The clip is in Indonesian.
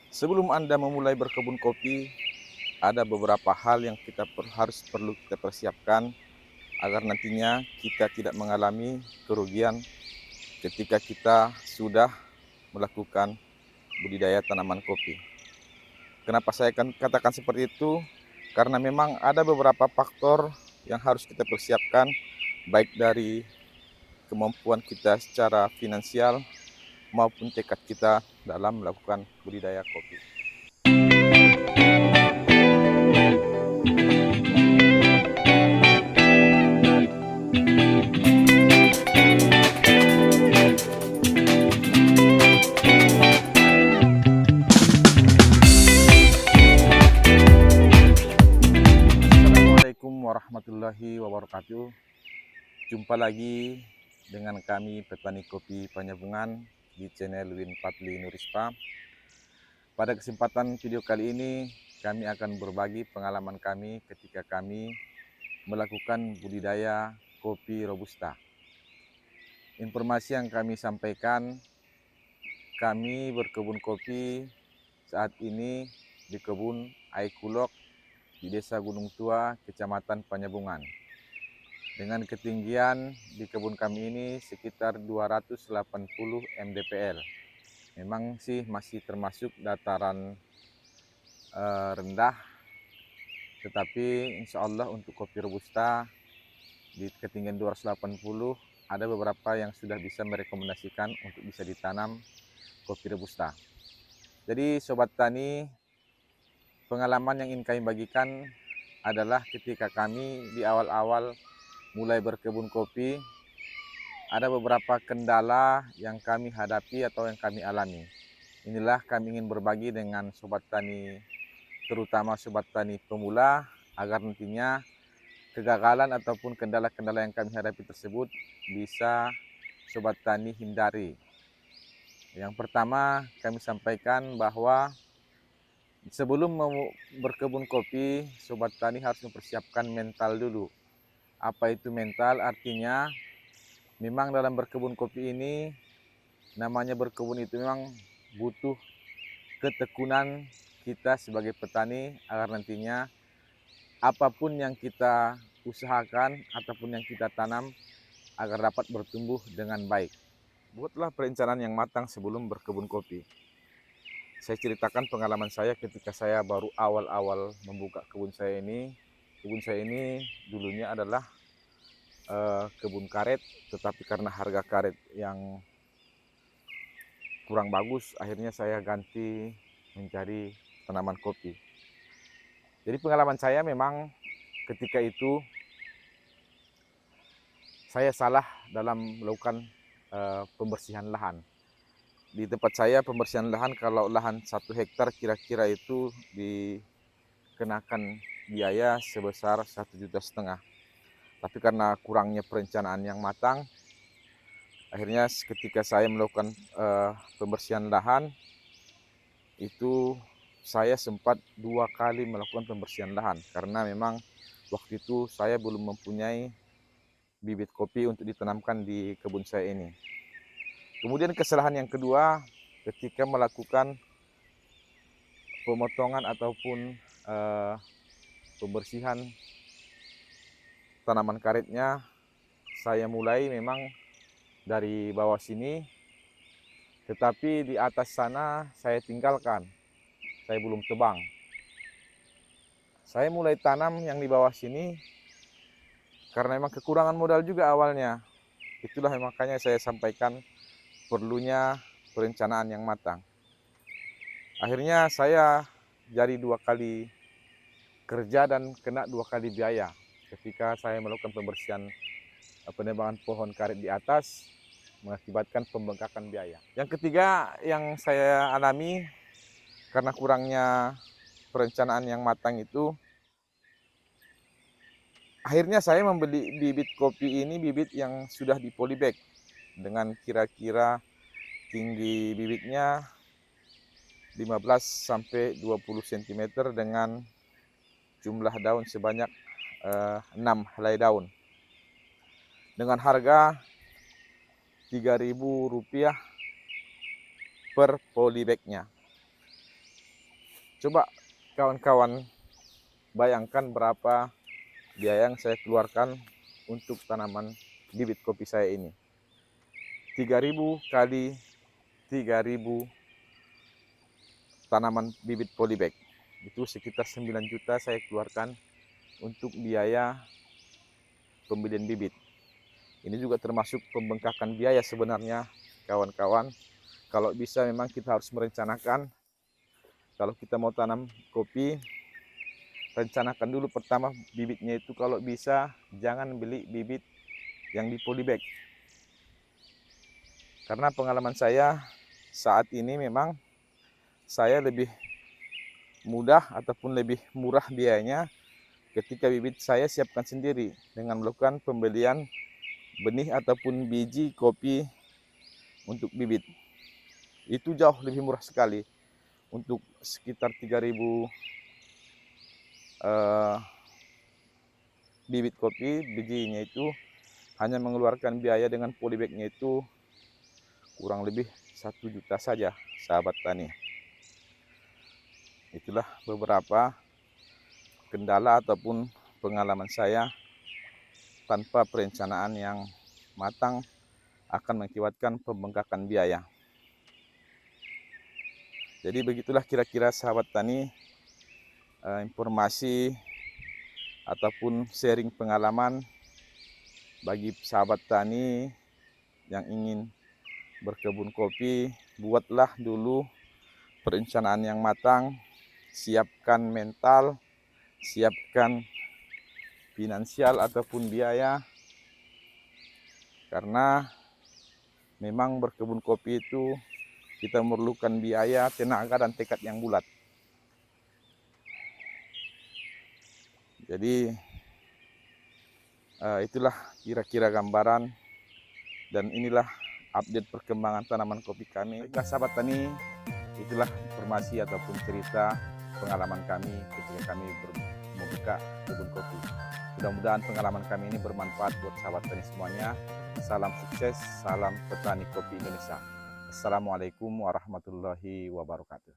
Sebelum Anda memulai berkebun kopi, ada beberapa hal yang perlu kita persiapkan agar nantinya kita tidak mengalami kerugian ketika kita sudah melakukan budidaya tanaman kopi. Kenapa saya akan katakan seperti itu? Karena memang ada beberapa faktor yang harus kita persiapkan, baik dari kemampuan kita secara finansial maupun tekad kita dalam melakukan budidaya kopi. Assalamualaikum warahmatullahi wabarakatuh. Jumpa lagi dengan kami petani kopi Panyabungan di channel Win Patli Nurispa. Pada kesempatan video kali ini kami akan berbagi pengalaman kami ketika kami melakukan budidaya kopi Robusta. Informasi yang kami sampaikan, kami berkebun kopi saat ini di kebun Aikulok di Desa Gunung Tua, Kecamatan Panyabungan. Dengan ketinggian di kebun kami ini sekitar 280 mdpl. Memang sih masih termasuk dataran rendah, tetapi insya Allah untuk kopi Robusta di ketinggian 280 ada beberapa yang sudah bisa merekomendasikan untuk bisa ditanam kopi Robusta. Jadi Sobat Tani, pengalaman yang ingin kami bagikan adalah ketika kami di awal-awal mulai berkebun kopi, ada beberapa kendala yang kami hadapi atau yang kami alami. Inilah kami ingin berbagi dengan Sobat Tani, terutama Sobat Tani pemula, agar nantinya kegagalan ataupun kendala-kendala yang kami hadapi tersebut bisa Sobat Tani hindari. Yang pertama kami sampaikan bahwa sebelum berkebun kopi, Sobat Tani harus mempersiapkan mental dulu. Apa itu mental? Artinya memang dalam berkebun kopi ini, namanya berkebun itu memang butuh ketekunan kita sebagai petani agar nantinya apapun yang kita usahakan ataupun yang kita tanam agar dapat bertumbuh dengan baik. Buatlah perencanaan yang matang sebelum berkebun kopi. Saya ceritakan pengalaman saya ketika saya baru awal-awal membuka kebun saya ini. Kebun saya ini dulunya adalah kebun karet, tetapi karena harga karet yang kurang bagus, akhirnya saya ganti mencari tanaman kopi. Jadi pengalaman saya memang ketika itu saya salah dalam melakukan pembersihan lahan. Di tempat saya pembersihan lahan, kalau lahan 1 hektar kira-kira itu dikenakan biaya sebesar 1,5 juta. Tapi karena kurangnya perencanaan yang matang, akhirnya ketika saya melakukan pembersihan lahan, itu saya sempat 2 kali melakukan pembersihan lahan. Karena memang waktu itu saya belum mempunyai bibit kopi untuk ditanamkan di kebun saya ini. Kemudian kesalahan yang kedua, ketika melakukan pemotongan ataupun pembersihan tanaman karetnya, saya mulai memang dari bawah sini, tetapi di atas sana saya tinggalkan, saya belum tebang. Saya mulai tanam yang di bawah sini karena memang kekurangan modal juga awalnya. Itulah makanya saya sampaikan perlunya perencanaan yang matang. Akhirnya saya jadi 2 kali kerja dan kena 2 kali biaya ketika saya melakukan pembersihan penebangan pohon karet di atas, mengakibatkan pembengkakan biaya. Yang ketiga yang saya alami karena kurangnya perencanaan yang matang itu, akhirnya saya membeli bibit kopi ini, bibit yang sudah di polybag dengan kira-kira tinggi bibitnya 15 sampai 20 cm dengan jumlah daun sebanyak 6 helai daun. Dengan harga Rp3.000 per polybagnya. Coba kawan-kawan bayangkan berapa biaya yang saya keluarkan untuk tanaman bibit kopi saya ini. 3.000 kali 3.000 tanaman bibit polybag. Itu sekitar 9 juta saya keluarkan untuk biaya pembelian bibit. Ini juga termasuk pembengkakan biaya sebenarnya, kawan-kawan. Kalau bisa memang kita harus merencanakan, kalau kita mau tanam kopi, rencanakan dulu pertama bibitnya itu, kalau bisa jangan beli bibit yang di polybag. Karena pengalaman saya saat ini memang saya lebih mudah ataupun lebih murah biayanya ketika bibit saya siapkan sendiri dengan melakukan pembelian benih ataupun biji kopi untuk bibit. Itu jauh lebih murah sekali. Untuk sekitar 3.000 bibit kopi, bijinya itu hanya mengeluarkan biaya dengan polybagnya itu kurang lebih 1 juta saja, sahabat tani. Itulah beberapa kendala ataupun pengalaman saya tanpa perencanaan yang matang akan mengakibatkan pembengkakan biaya. Jadi begitulah kira-kira sahabat tani, informasi ataupun sharing pengalaman bagi sahabat tani yang ingin berkebun kopi. Buatlah dulu perencanaan yang matang, siapkan mental, siapkan finansial ataupun biaya, karena memang berkebun kopi itu kita memerlukan biaya, tenaga, dan tekad yang bulat. Jadi itulah kira-kira gambaran, dan inilah update perkembangan tanaman kopi kami. Baiklah sahabat tani, itulah informasi ataupun cerita pengalaman kami ketika kami membuka kebun kopi. Mudah-mudahan pengalaman kami ini bermanfaat buat sahabat tani semuanya. Salam sukses, salam petani kopi Indonesia. Assalamualaikum warahmatullahi wabarakatuh.